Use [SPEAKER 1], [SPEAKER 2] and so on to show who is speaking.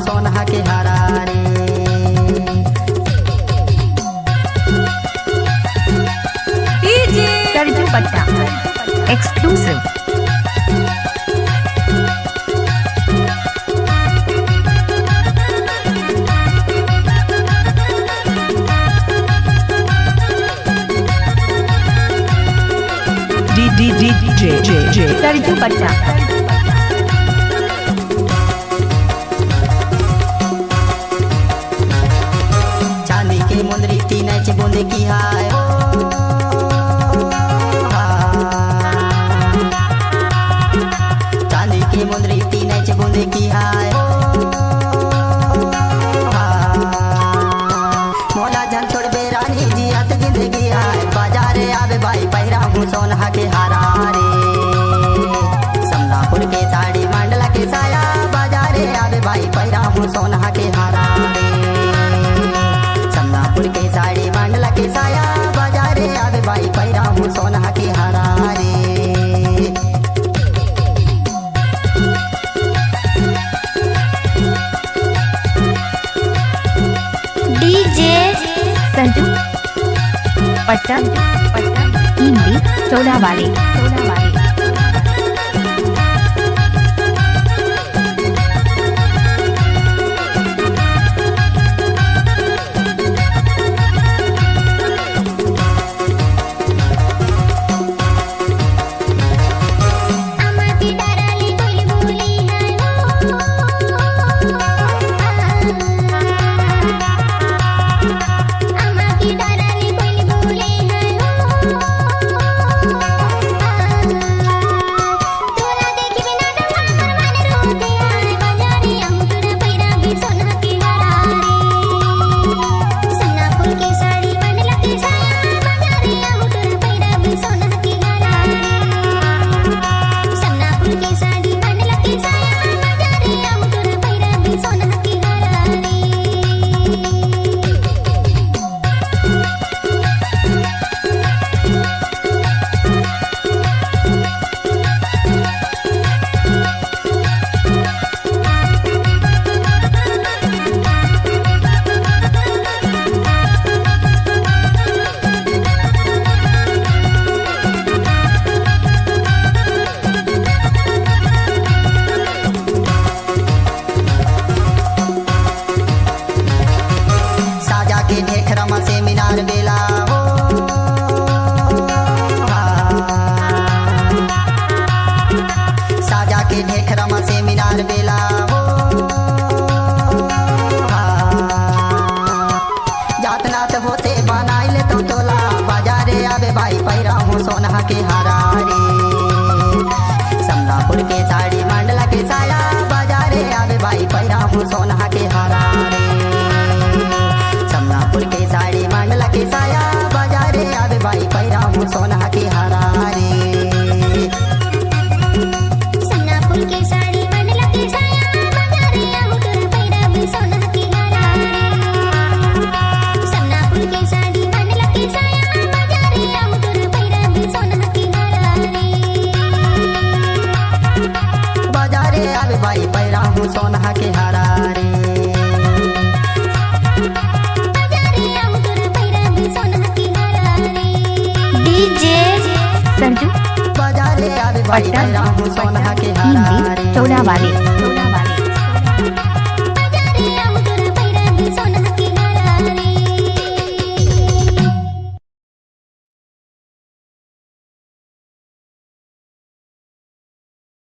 [SPEAKER 1] सोना के हारा रे।
[SPEAKER 2] सरजू पट्टा एक्सक्लूसिव।
[SPEAKER 3] DJ
[SPEAKER 2] सरजू पट्टा
[SPEAKER 1] चांदी के मुंदरी तीन बूंदे की हाय हो। चांदी की मुंदरी तीन बूंदे की हाय हो। मोला जन छोड़ बेरानी जियत जिंदगी हाय। बाजारे आवे भाई पहिरा हूँ सोना के हारा रे। समनापुर के साड़ी मंडला के साया। बाजारे आवे भाई पहिरा हूँ सोना के हारा रे। समनापुर के साड़ी मंडला के साया। बाजारे आवे भाई पहिरा हूँ सोना के हारा रे।
[SPEAKER 2] डीजे सरजू पट्टा हिंदी चौड़ा वाले।
[SPEAKER 1] ढेखरमा से मीनार बेला हो। साजा के ढेखरमा से मीनार बेला हो। जात नात होते बनाई ले तो तोला। बाजारे आवे भाई पहिरा हूँ सोना के हारा रे। समनापुर के साड़ी मंडला के साया। बाजारे आवे भाई पहिरा हूँ सोना के हारा रे। समनापुर के साड़ी मंडला के साया। बाजारे आवे भाई पहिरा हूँ सोना के हारा रे।
[SPEAKER 4] समनापुर के साड़ी मंडला के साया। बाजारे आऊं तोरा पहिरा भी सोना के हारा रे। समनापुर के साड़ी मंडला के साया। बाजारे आऊं तोरा पहिरा भी सोना के हारा रे।
[SPEAKER 1] बाजारे आवे भाई पहिरा हूँ सोना के हारा रे।
[SPEAKER 2] डीजे सरजू
[SPEAKER 1] बाजारे आवे भाई
[SPEAKER 2] पट्टा
[SPEAKER 1] पहिरा हूँ सोना के हारा
[SPEAKER 2] हिंदी
[SPEAKER 1] रे।
[SPEAKER 2] चौड़ा वाले।